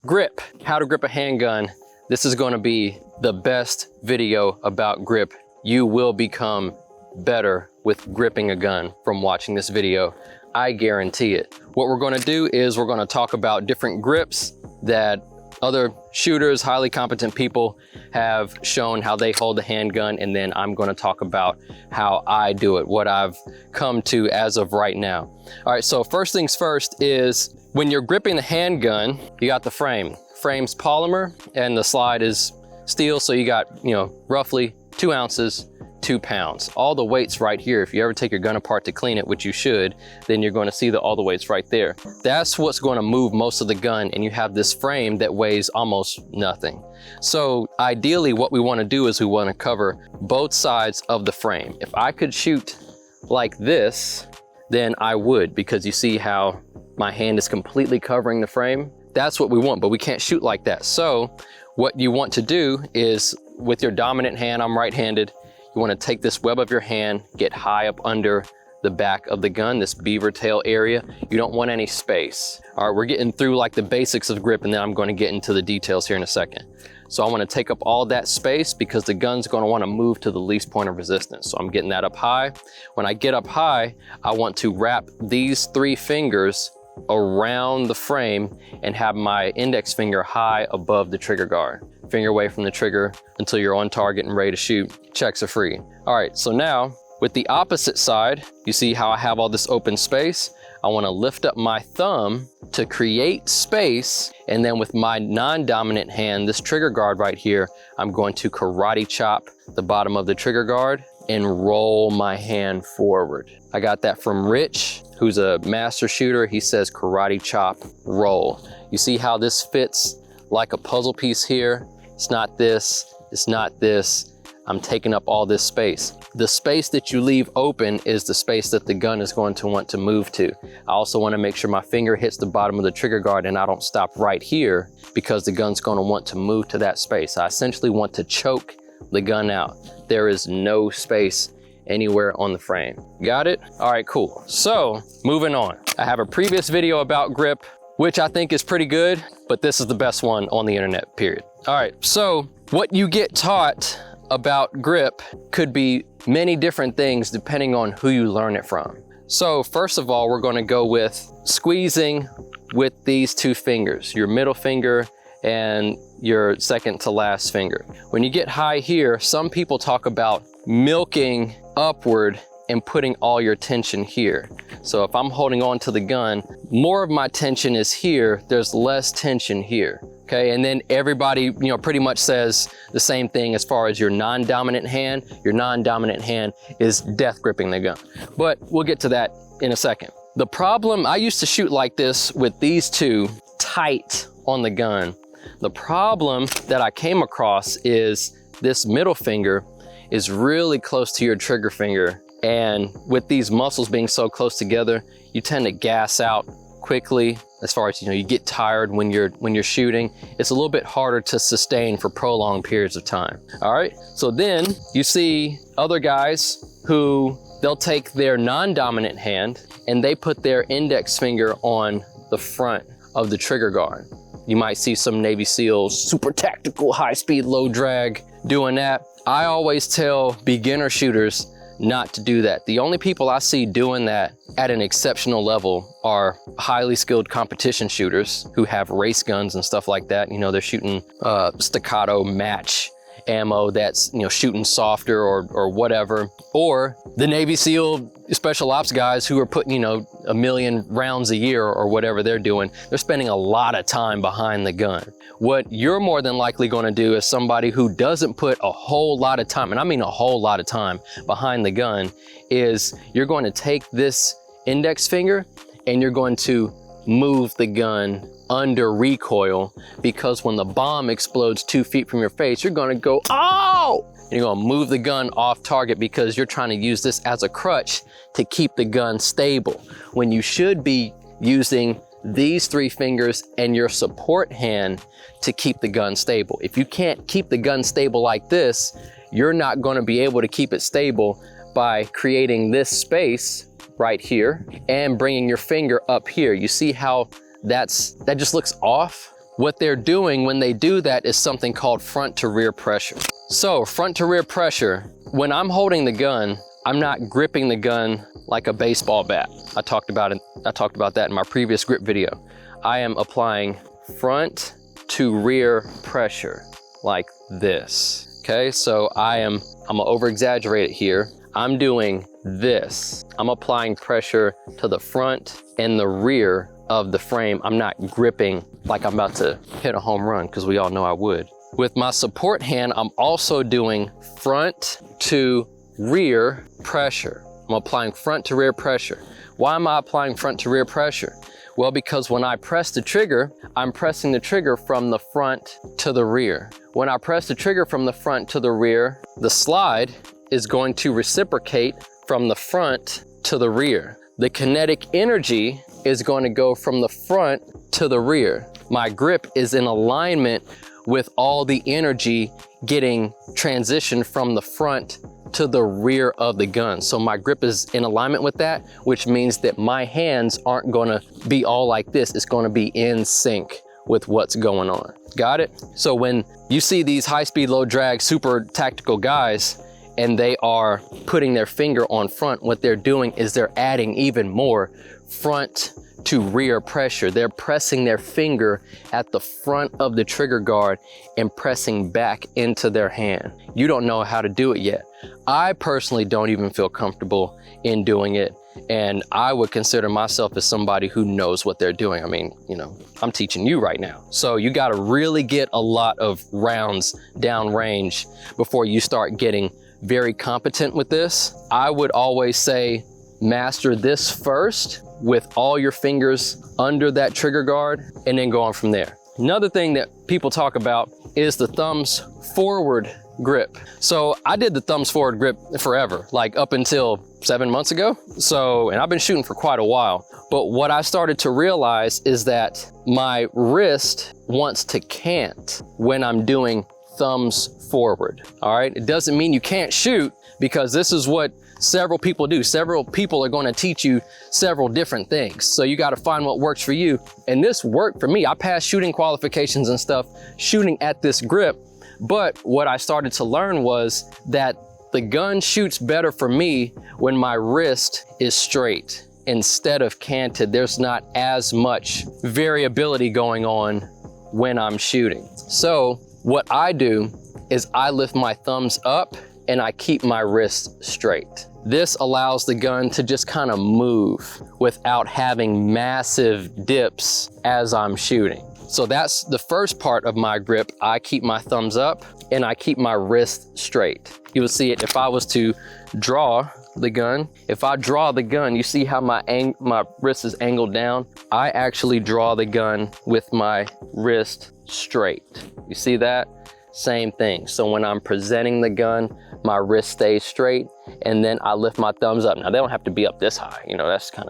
Grip, how to grip a handgun. This is going to be the best video about grip. You will become better with gripping a gun from watching this video. I guarantee it. What we're going to do is we're going to talk about different grips that other shooters, highly competent people have shown how they hold the handgun, and then I'm going to talk about how I do it, what I've come to as of right now. All right, so first things first is when you're gripping the handgun, you got the frame. Frame's polymer and the slide is steel, so you got, roughly 2 ounces, 2 pounds. All the weights right here. If you ever take your gun apart to clean it, which you should, then you're going to see all the weights right there. That's what's going to move most of the gun, and you have this frame that weighs almost nothing. So ideally what we want to do is we want to cover both sides of the frame. If I could shoot like this, then I would, because you see how my hand is completely covering the frame. That's what we want, but we can't shoot like that. So what you want to do is with your dominant hand, I'm right-handed, you want to take this web of your hand, get high up under the back of the gun, this beaver tail area. You don't want any space. All right, we're getting through like the basics of grip, and then I'm going to get into the details here in a second. So I want to take up all that space because the gun's going to want to move to the least point of resistance. So I'm getting that up high. When I get up high, I want to wrap these 3 fingers around the frame and have my index finger high above the trigger guard. Finger away from the trigger until you're on target and ready to shoot. Checks are free. All right, so now with the opposite side, you see how I have all this open space? I want to lift up my thumb to create space, and then with my non-dominant hand, this trigger guard right here, I'm going to karate chop the bottom of the trigger guard and roll my hand forward. I got that from Rich, who's a master shooter. He says karate chop, roll. You see how this fits like a puzzle piece here? It's not this, it's not this. I'm taking up all this space. The space that you leave open is the space that the gun is going to want to move to. I also want to make sure my finger hits the bottom of the trigger guard and I don't stop right here, because the gun's going to want to move to that space. I essentially want to choke the gun out. There is no space anywhere on the frame. Got it? All right, cool. So moving on. I have a previous video about grip, which I think is pretty good, but this is the best one on the internet, period. All right, so what you get taught about grip could be many different things depending on who you learn it from. So first of all, we're gonna go with squeezing with these 2 fingers, your middle finger and your second to last finger. When you get high here, some people talk about milking upward and putting all your tension here. So if I'm holding on to the gun, more of my tension is here, there's less tension here. Okay, and then everybody, pretty much says the same thing as far as your non-dominant hand. Your non-dominant hand is death gripping the gun. But we'll get to that in a second. The problem, I used to shoot like this with these 2 tight on the gun. The problem that I came across is this middle finger is really close to your trigger finger. And with these muscles being so close together, you tend to gas out quickly. As far as, you get tired when you're shooting. It's a little bit harder to sustain for prolonged periods of time. All right, so then you see other guys who they'll take their non-dominant hand and they put their index finger on the front of the trigger guard. You might see some Navy SEALs, super tactical, high speed, low drag, doing that. I always tell beginner shooters not to do that. The only people I see doing that at an exceptional level are highly skilled competition shooters who have race guns and stuff like that. They're shooting staccato match ammo that's, shooting softer or whatever. Or the Navy SEAL special ops guys who are putting, 1 million rounds a year or whatever they're doing. They're spending a lot of time behind the gun. What you're more than likely going to do as somebody who doesn't put a whole lot of time, and I mean a whole lot of time behind the gun, is you're going to take this index finger and you're going to move the gun under recoil, because when the bomb explodes 2 feet from your face, you're going to go, oh! And you're going to move the gun off target because you're trying to use this as a crutch to keep the gun stable, when you should be using these 3 fingers and your support hand to keep the gun stable. If you can't keep the gun stable like this, you're not going to be able to keep it stable by creating this space right here and bringing your finger up here. You see how that just looks off? What they're doing when they do that is something called front to rear pressure. So front to rear pressure, when I'm holding the gun, I'm not gripping the gun like a baseball bat. I talked about that in my previous grip video. I am applying front to rear pressure like this. Okay, so I'm gonna over exaggerate it here. I'm doing this. I'm applying pressure to the front and the rear of the frame. I'm not gripping like I'm about to hit a home run, because we all know I would. With my support hand, I'm also doing front to rear pressure. I'm applying front to rear pressure. Why am I applying front to rear pressure? Well, because when I press the trigger, I'm pressing the trigger from the front to the rear. When I press the trigger from the front to the rear, the slide is going to reciprocate from the front to the rear. The kinetic energy is going to go from the front to the rear. My grip is in alignment with all the energy getting transitioned from the front to the rear of the gun. So my grip is in alignment with that, which means that my hands aren't gonna be all like this. It's gonna be in sync with what's going on. Got it? So when you see these high-speed, low-drag, super tactical guys, and they are putting their finger on front, what they're doing is they're adding even more front to rear pressure. They're pressing their finger at the front of the trigger guard and pressing back into their hand. You don't know how to do it yet. I personally don't even feel comfortable in doing it, and I would consider myself as somebody who knows what they're doing. I mean, you know, I'm teaching you right now. So you got to really get a lot of rounds down range before you start getting very competent with this. I would always say master this first with all your fingers under that trigger guard, and then go on from there. Another thing that people talk about is the thumbs forward grip. So I did the thumbs forward grip forever, like up until 7 months ago. And I've been shooting for quite a while. But what I started to realize is that my wrist wants to cant when I'm doing thumbs forward. All right, it doesn't mean you can't shoot, because this is what several people do. Several people are going to teach you several different things. So you got to find what works for you. And this worked for me. I passed shooting qualifications and stuff shooting at this grip. But what I started to learn was that the gun shoots better for me when my wrist is straight instead of canted. There's not as much variability going on when I'm shooting. So what I do is I lift my thumbs up and I keep my wrist straight. This allows the gun to just kind of move without having massive dips as I'm shooting. So that's the first part of my grip. I keep my thumbs up and I keep my wrist straight. You will see it if I was to draw the gun. If I draw the gun, you see how my wrist is angled down? I actually draw the gun with my wrist straight. You see that? Same thing. So when I'm presenting the gun, my wrist stays straight, and then I lift my thumbs up. Now they don't have to be up this high, you know, that's kind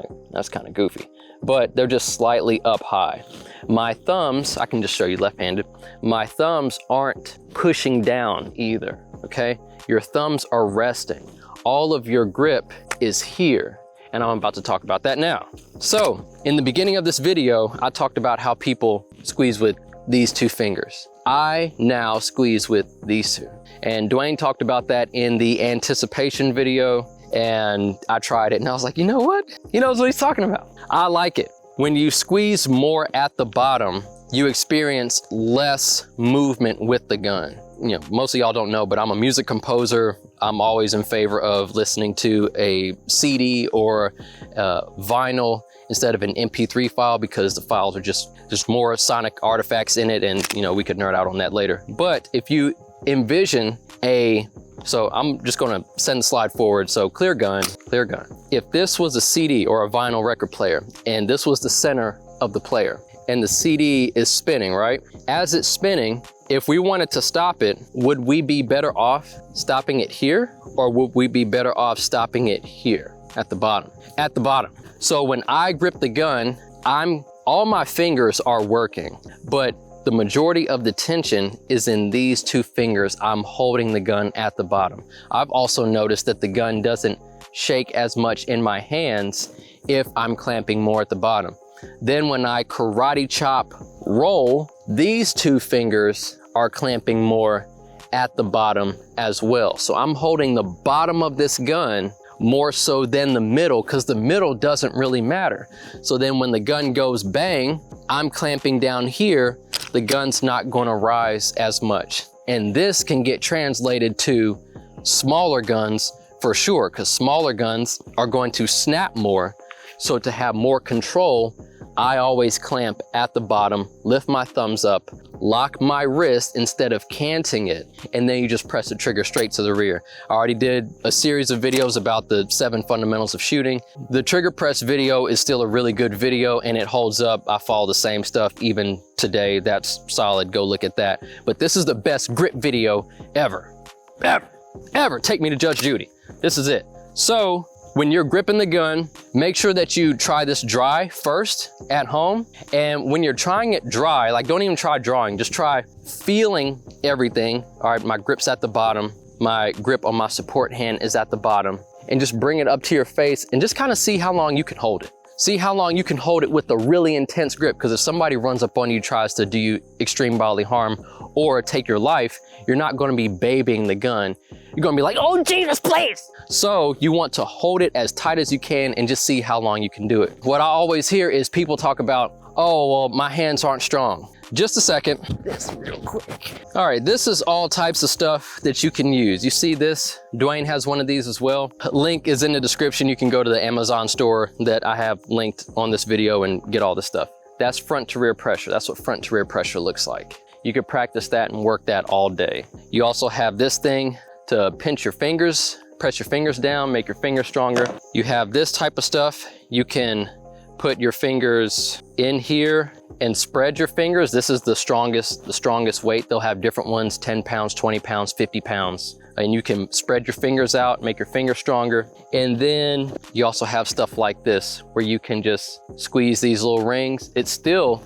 of goofy, but they're just slightly up high. My thumbs, I can just show you left-handed, my thumbs aren't pushing down either, okay? Your thumbs are resting. All of your grip is here, and I'm about to talk about that now. So in the beginning of this video, I talked about how people squeeze with these two fingers. I now squeeze with these two. And Dwayne talked about that in the anticipation video, and I tried it and I was like, you know what? He knows what he's talking about. I like it. When you squeeze more at the bottom, you experience less movement with the gun. You know, most of y'all don't know, but I'm a music composer. I'm always in favor of listening to a CD or vinyl instead of an MP3 file, because the files are just more sonic artifacts in it, and you know, we could nerd out on that later. But if you envision so I'm just gonna send the slide forward. So clear gun. If this was a CD or a vinyl record player, and this was the center of the player, and the CD is spinning, right? As it's spinning, if we wanted to stop it, would we be better off stopping it here, or would we be better off stopping it here at the bottom? At the bottom. So when I grip the gun, all my fingers are working, but the majority of the tension is in these two fingers. I'm holding the gun at the bottom. I've also noticed that the gun doesn't shake as much in my hands if I'm clamping more at the bottom. Then when I karate chop roll, these two fingers are clamping more at the bottom as well. So I'm holding the bottom of this gun more so than the middle, because the middle doesn't really matter. So then when the gun goes bang, I'm clamping down here, the gun's not gonna rise as much. And this can get translated to smaller guns for sure, because smaller guns are going to snap more. So to have more control, I always clamp at the bottom, lift my thumbs up, lock my wrist instead of canting it, and then you just press the trigger straight to the rear. I already did a series of videos about the 7 fundamentals of shooting. The trigger press video is still a really good video and it holds up. I follow the same stuff even today. That's solid, go look at that. But this is the best grip video ever, ever. Take me to Judge Judy. This is it. So, when you're gripping the gun, make sure that you try this dry first at home. And when you're trying it dry, like don't even try drawing, just try feeling everything. All right, my grip's at the bottom. My grip on my support hand is at the bottom. And just bring it up to your face and just kind of see how long you can hold it. See how long you can hold it with a really intense grip, because if somebody runs up on you, tries to do you extreme bodily harm or take your life, you're not gonna be babying the gun. You're gonna be like, oh Jesus, please. So you want to hold it as tight as you can and just see how long you can do it. What I always hear is people talk about, oh, well, my hands aren't strong. Just a second, this real quick. All right, this is all types of stuff that you can use. You see this? Dwayne has one of these as well. Link is in the description. You can go to the Amazon store that I have linked on this video and get all this stuff. That's front to rear pressure. That's what front to rear pressure looks like. You could practice that and work that all day. You also have this thing to pinch your fingers, press your fingers down, make your fingers stronger. You have this type of stuff. You can put your fingers in here and spread your fingers. This is the strongest weight. They'll have different ones, 10 pounds, 20 pounds, 50 pounds. And you can spread your fingers out, make your fingers stronger. And then you also have stuff like this, where you can just squeeze these little rings. It's still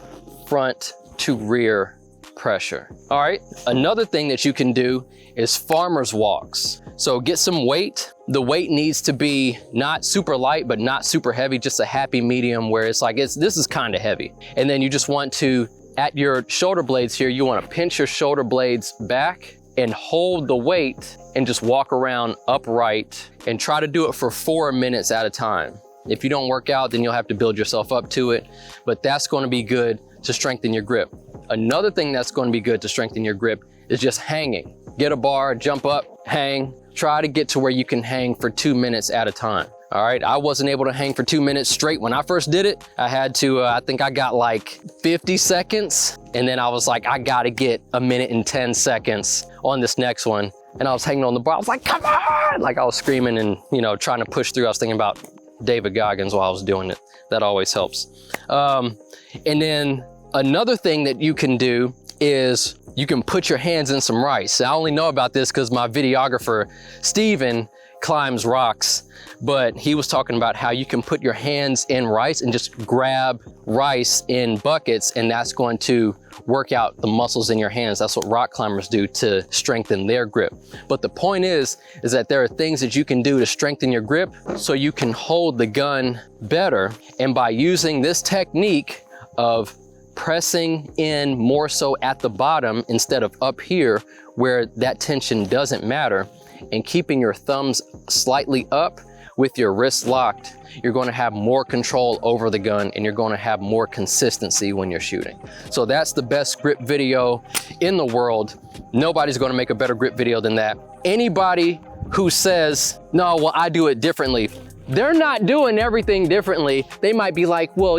front to rear pressure. All right, another thing that you can do is farmer's walks. So get some weight. The weight needs to be not super light, but not super heavy, just a happy medium where it's like, this is kind of heavy. And then you just want to, at your shoulder blades here, you want to pinch your shoulder blades back and hold the weight and just walk around upright and try to do it for 4 minutes at a time. If you don't work out, then you'll have to build yourself up to it, but that's going to be good to strengthen your grip. Another thing that's going to be good to strengthen your grip is just hanging. Get a bar, jump up, hang. Try to get to where you can hang for 2 minutes at a time. All right, I wasn't able to hang for 2 minutes straight. When I first did it, I had to, I think I got like 50 seconds. And then I was like, I gotta get 1 minute and 10 seconds on this next one. And I was hanging on the bar. I was like, come on! Like I was screaming and, trying to push through. I was thinking about David Goggins while I was doing it. That always helps. And then another thing that you can do is you can put your hands in some rice. I only know about this because my videographer, Steven, climbs rocks, but he was talking about how you can put your hands in rice and just grab rice in buckets, and that's going to work out the muscles in your hands. That's what rock climbers do to strengthen their grip. But the point is that there are things that you can do to strengthen your grip so you can hold the gun better. And by using this technique of pressing in more so at the bottom instead of up here where that tension doesn't matter, and keeping your thumbs slightly up with your wrists locked, you're going to have more control over the gun and you're going to have more consistency when you're shooting. So that's the best grip video in the world. Nobody's going to make a better grip video than that. Anybody who says, no, well, I do it differently, they're not doing everything differently. They might be like, well,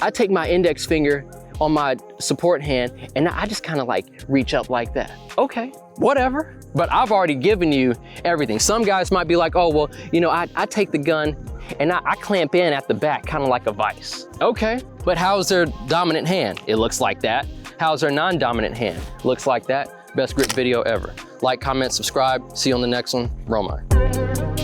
I take my index finger on my support hand and I just kind of like reach up like that. Okay, whatever. But I've already given you everything. Some guys might be like, oh, well, I take the gun and I clamp in at the back, kind of like a vice. Okay, but how's their dominant hand? It looks like that. How's their non-dominant hand? Looks like that. Best grip video ever. Like, comment, subscribe. See you on the next one. Romine.